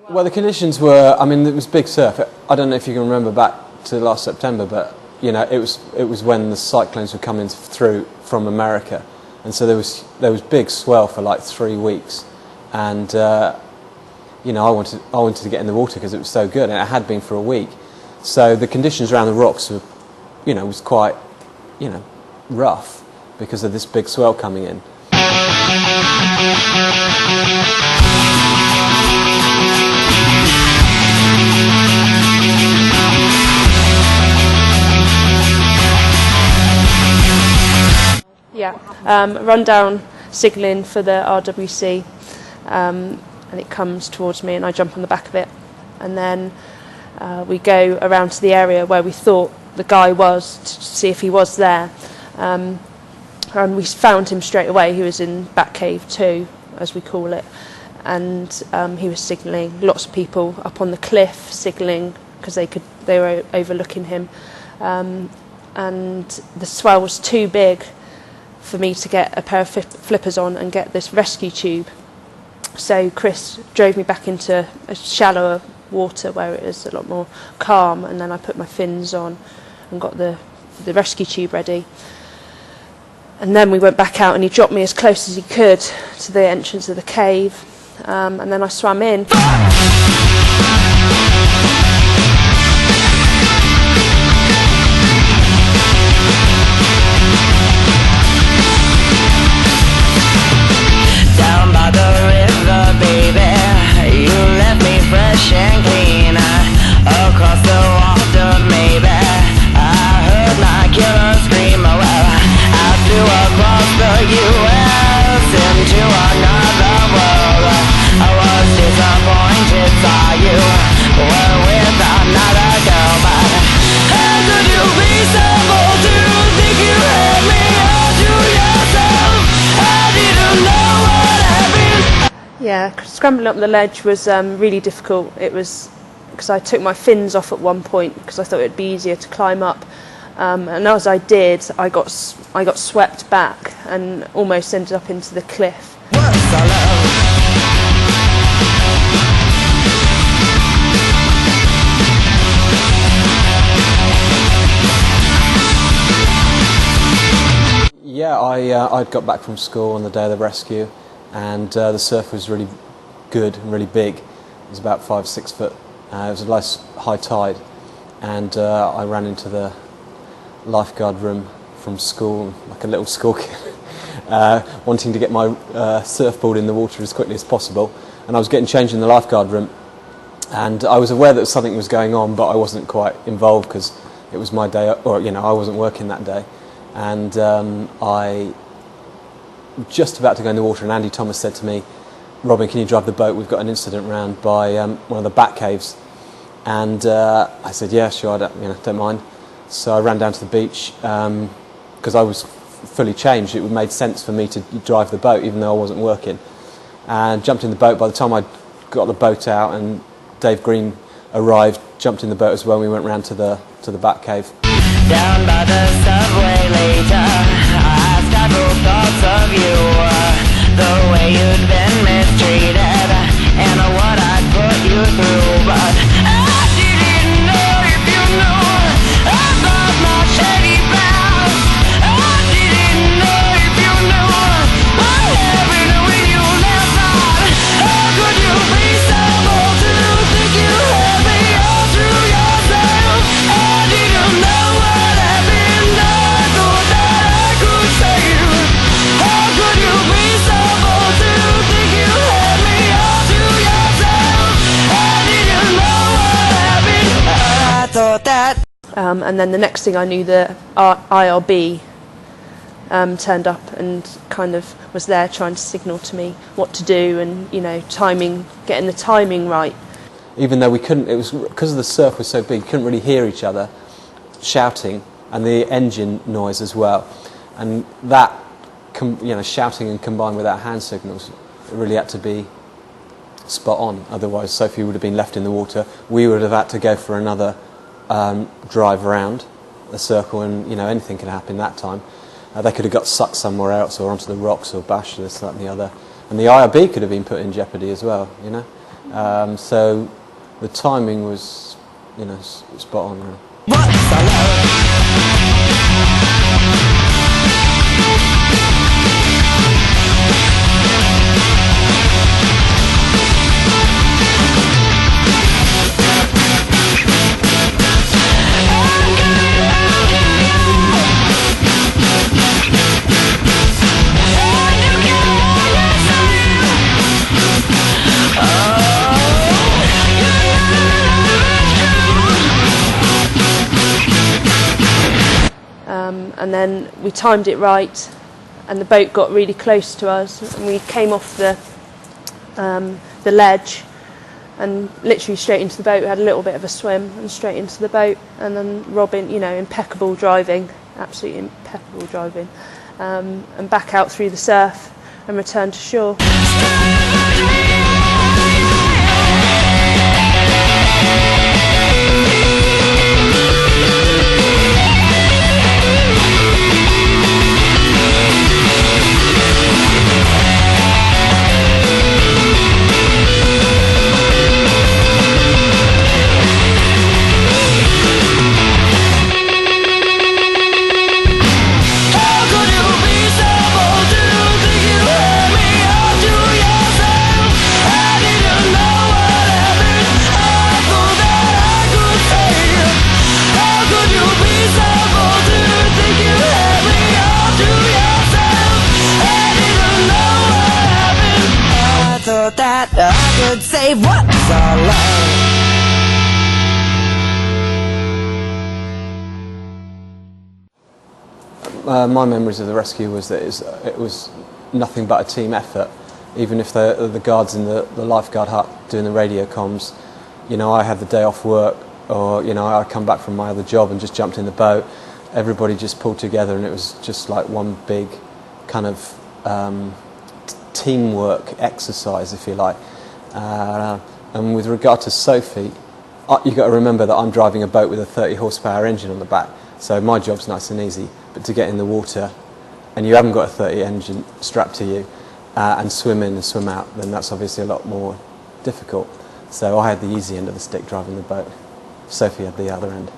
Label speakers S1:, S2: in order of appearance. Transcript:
S1: Well, the conditions were, I mean, it was big surf. I don't know if you can remember back to last September, but, you know, it was when the cyclones were coming through from America. And so there was big swell for like 3 weeks. And, you know, I wanted to get in the water because it was so good, and it had been for a week. So the conditions around the rocks were, you know, was quite, you know, rough because of this big swell coming in.
S2: Yeah, run down signalling for the RWC, and it comes towards me and I jump on the back of it, and then we go around to the area where we thought the guy was to see if he was there, and we found him straight away. He was in Bat Cave 2, as we call it, and he was signalling. Lots of people up on the cliff signalling because they were overlooking him, and the swell was too big for me to get a pair of flippers on and get this rescue tube. So Chris drove me back into a shallower water where it is a lot more calm, and then I put my fins on and got the rescue tube ready. And then we went back out and he dropped me as close as he could to the entrance of the cave, and then I swam in. Yeah, scrambling up the ledge was really difficult. It was because I took my fins off at one point because I thought it would be easier to climb up, and as I did, I got swept back and almost ended up into the cliff.
S1: Yeah, I'd got back from school on the day of the rescue, and the surf was really good and really big. It was about 5 or 6 foot. It was a nice high tide, and I ran into the lifeguard room from school like a little school kid, wanting to get my surfboard in the water as quickly as possible. And I was getting changed in the lifeguard room, and I was aware that something was going on, but I wasn't quite involved because it was my day, or you know, I wasn't working that day. And I just about to go in the water, and Andy Thomas said to me, "Robin, can you drive the boat? We've got an incident round by one of the Bat Caves." And I said, "Yeah, sure, I don't mind." So I ran down to the beach because I was fully changed. It made sense for me to drive the boat, even though I wasn't working. And jumped in the boat. By the time I got the boat out, and Dave Green arrived, jumped in the boat as well. And we went round to the Bat Cave.
S3: Down by the subway later, I stifled thoughts of you, the way you'd been mistreated, and what I'd put you through, but I didn't know if you knew about my shady past. I didn't know if you knew what happened when you left out. How could you be so bold to think you had me all through yourself? I didn't know.
S2: And then the next thing I knew, the IRB turned up and kind of was there trying to signal to me what to do, and you know, getting the timing right.
S1: Even though we couldn't, it was because the surf was so big, you couldn't really hear each other shouting, and the engine noise as well. And that, you know, shouting and combined with our hand signals, it really had to be spot on. Otherwise, Sophie would have been left in the water. We would have had to go for another drive around the circle, and you know, anything could happen that time. They could have got sucked somewhere else, or onto the rocks, or bashed this, that, and the other. And the IRB could have been put in jeopardy as well. You know, So the timing was, spot on. Really.
S2: And then we timed it right, and the boat got really close to us, and we came off the ledge and literally straight into the boat. We had a little bit of a swim and straight into the boat, and then Robin, impeccable driving, absolutely impeccable driving, and back out through the surf and returned to shore.
S3: That I could say what's alone.
S1: My memories of the rescue was that it was nothing but a team effort. Even if the guards in the lifeguard hut doing the radio comms, I had the day off work, or I'd come back from my other job and just jumped in the boat. Everybody just pulled together, and it was just like one big kind of teamwork exercise, if you like. And with regard to Sophie, you've got to remember that I'm driving a boat with a 30 horsepower engine on the back, so my job's nice and easy. But to get in the water and you haven't got a 30 engine strapped to you and swim in and swim out, then that's obviously a lot more difficult. So I had the easy end of the stick driving the boat. Sophie had the other end.